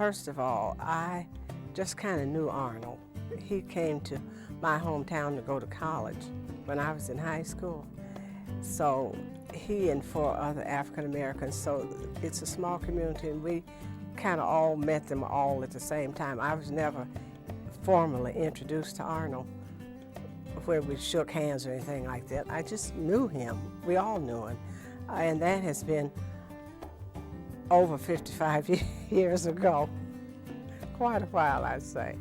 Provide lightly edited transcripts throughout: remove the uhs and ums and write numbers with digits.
First of all, I just kind of knew Arnold. He came to my hometown to go to college when I was in high school. So he and 4 other African Americans, so it's a small community, and we kind of all met them all at the same time. I was never formally introduced to Arnold where we shook hands or anything like that. I just knew him. We all knew him. And that has been over 55 years ago. Quite a while, I'd say.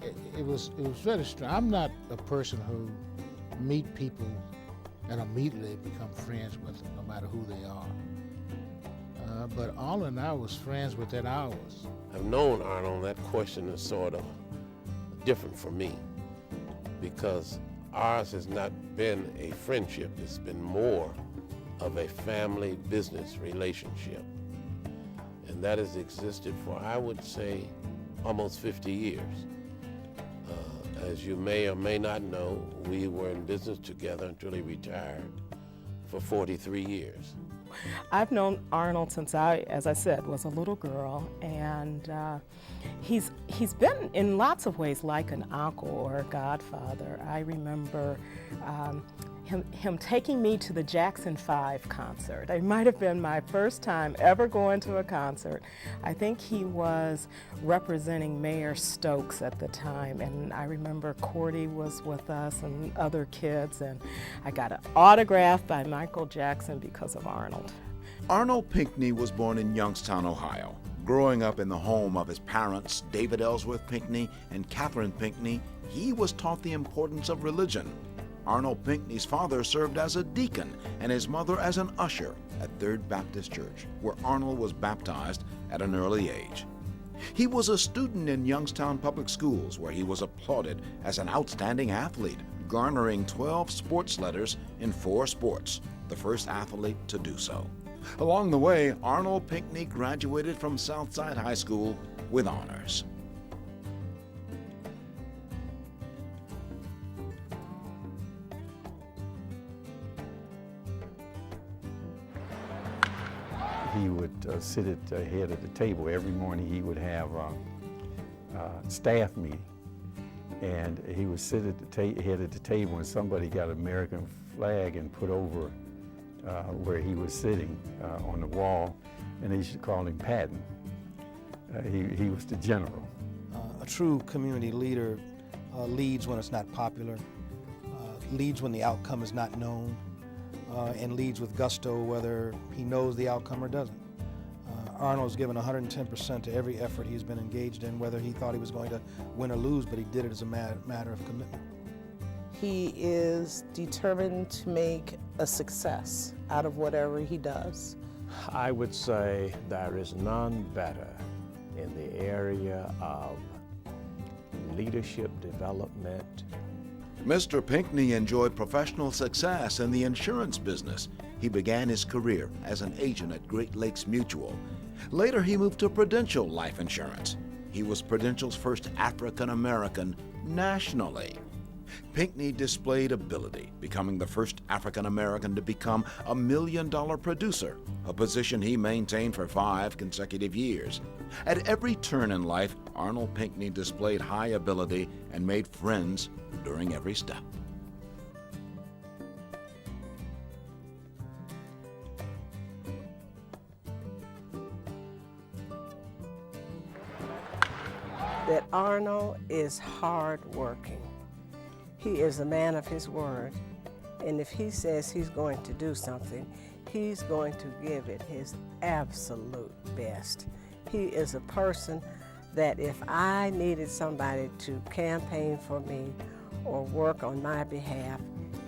It was very strange. I'm not a person who meet people and immediately become friends with them, no matter who they are. But Arnold and I was friends within hours. I've known Arnold. That question is sort of different for me because ours has not been a friendship. It's been more of a family business relationship. And that has existed for, I would say, almost 50 years. As you may or may not know, we were in business together until he retired for 43 years. I've known Arnold since I, as I said, was a little girl, and he's been in lots of ways like an uncle or a godfather. I remember him taking me to the Jackson 5 concert. It might have been my first time ever going to a concert. I think he was representing Mayor Stokes at the time, and I remember Cordy was with us and other kids, and I got an autograph by Michael Jackson because of Arnold. Arnold Pinkney was born in Youngstown, Ohio. Growing up in the home of his parents, David Ellsworth Pinkney and Catherine Pinkney, he was taught the importance of religion. Arnold Pinkney's father served as a deacon and his mother as an usher at Third Baptist Church, where Arnold was baptized at an early age. He was a student in Youngstown Public Schools, where he was applauded as an outstanding athlete, garnering 12 sports letters in 4 sports, the first athlete to do so. Along the way, Arnold Pinkney graduated from Southside High School with honors. He would sit at the head of the table. Every morning he would have a staff meeting, and he would sit at the head of the table, and somebody got an American flag and put over where he was sitting on the wall, and they used to call him Patton. He was the general. A true community leader leads when it's not popular, leads when the outcome is not known, and leads with gusto whether he knows the outcome or doesn't. Arnold's given 110% to every effort he's been engaged in, whether he thought he was going to win or lose, but he did it as a matter of commitment. He is determined to make a success out of whatever he does. I would say there is none better in the area of leadership development. Mr. Pinkney enjoyed professional success in the insurance business. He began his career as an agent at Great Lakes Mutual. Later, he moved to Prudential Life Insurance. He was Prudential's first African American nationally. Pinkney displayed ability, becoming the first African American to become a $1 million producer, a position he maintained for 5 consecutive years. At every turn in life, Arnold Pinkney displayed high ability and made friends during every step. That Arnold is hardworking. He is a man of his word, and if he says he's going to do something, he's going to give it his absolute best. He is a person that if I needed somebody to campaign for me or work on my behalf,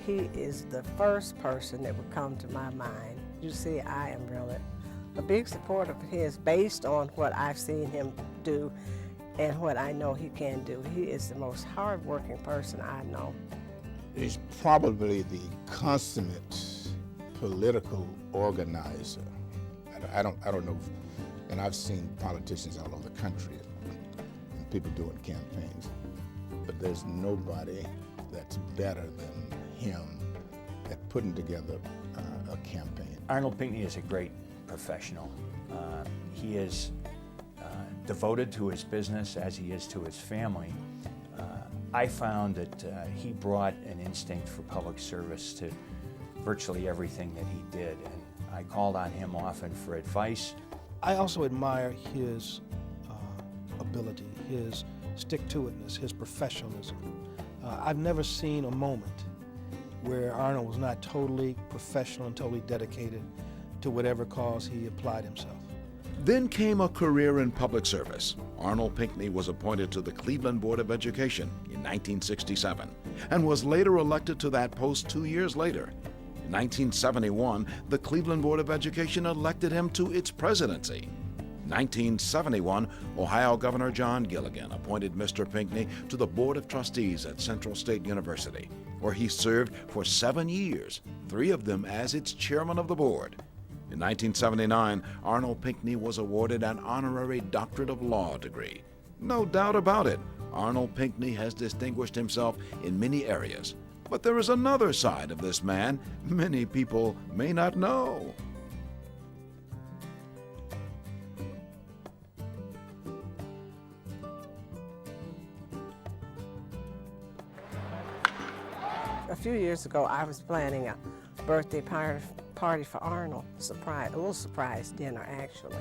he is the first person that would come to my mind. You see, I am really a big supporter of his based on what I've seen him do and what I know he can do. He is the most hardworking person I know. He's probably the consummate political organizer. I don't know, and I've seen politicians all over the country and people doing campaigns, but there's nobody that's better than him at putting together a campaign. Arnold Pinkney is a great professional. He is devoted to his business as he is to his family, I found that he brought an instinct for public service to virtually everything that he did, and I called on him often for advice. I also admire his ability, his stick-to-itness, his professionalism. I've never seen a moment where Arnold was not totally professional and totally dedicated to whatever cause he applied himself. Then came a career in public service. Arnold Pinkney was appointed to the Cleveland Board of Education in 1967 and was later elected to that post 2 years later. In 1971, the Cleveland Board of Education elected him to its presidency. In 1971, Ohio Governor John Gilligan appointed Mr. Pinkney to the Board of Trustees at Central State University, where he served for 7 years, 3 of them as its chairman of the board. In 1979, Arnold Pinkney was awarded an honorary Doctorate of Law degree. No doubt about it, Arnold Pinkney has distinguished himself in many areas. But there is another side of this man many people may not know. A few years ago, I was planning a birthday party for Arnold, a little surprise dinner actually.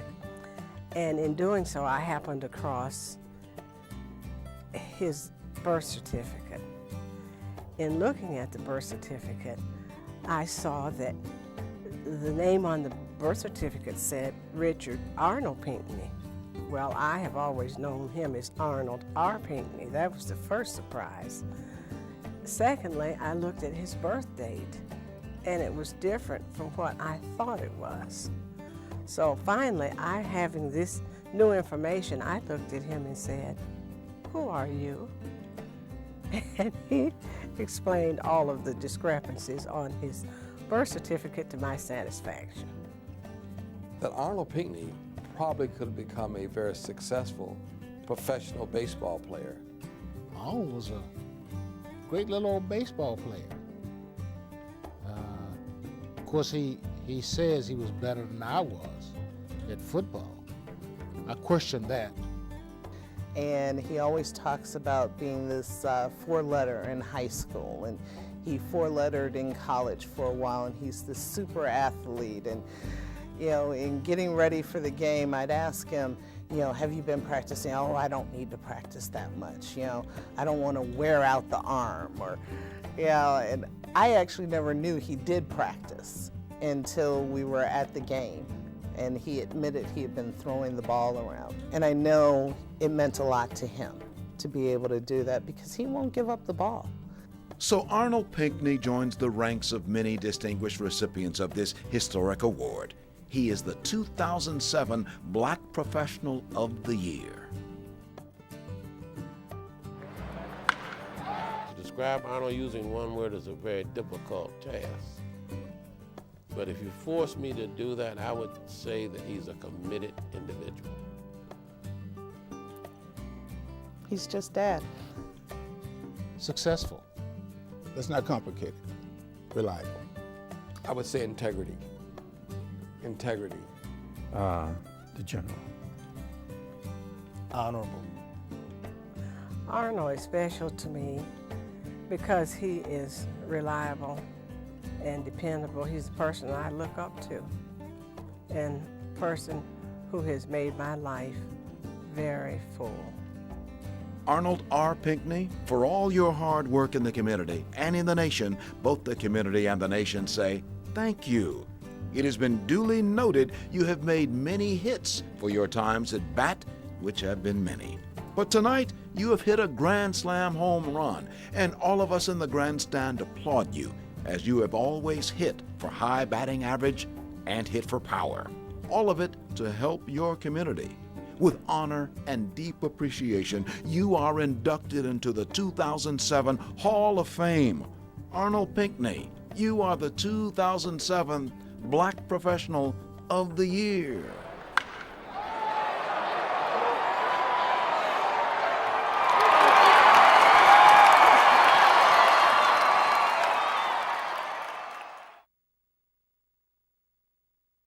And in doing so, I happened across his birth certificate. In looking at the birth certificate, I saw that the name on the birth certificate said Richard Arnold Pinkney. Well, I have always known him as Arnold R. Pinkney. That was the first surprise. Secondly, I looked at his birth date, and it was different from what I thought it was. So finally, having this new information, I looked at him and said, "Who are you?" And he explained all of the discrepancies on his birth certificate to my satisfaction. That Arnold Pinkney probably could have become a very successful professional baseball player. Arnold was a great little old baseball player. Of course, he says he was better than I was at football. I question that. And he always talks about being this four-letter in high school, and he four-lettered in college for a while, and he's this super athlete. And you know, in getting ready for the game, I'd ask him, you know, have you been practicing? Oh, I don't need to practice that much. You know, I don't want to wear out the arm, or, you know, and I actually never knew he did practice until we were at the game. And he admitted he had been throwing the ball around. And I know it meant a lot to him to be able to do that because he won't give up the ball. So Arnold Pinkney joins the ranks of many distinguished recipients of this historic award. He is the 2007 Black Professional of the Year. To describe Arnold using one word is a very difficult task. But if you force me to do that, I would say that he's a committed individual. He's just Dad. Successful. That's not complicated. Reliable. I would say integrity. Integrity. The general. Honorable. Arnold is special to me because he is reliable and dependable. He's the person I look up to and a person who has made my life very full. Arnold R. Pinkney, for all your hard work in the community and in the nation, both the community and the nation say thank you. It has been duly noted you have made many hits for your times at bat, which have been many. But tonight, you have hit a grand slam home run, and all of us in the grandstand applaud you, as you have always hit for high batting average and hit for power. All of it to help your community. With honor and deep appreciation, you are inducted into the 2007 Hall of Fame. Arnold Pinkney, you are the 2007 Black Professional of the Year.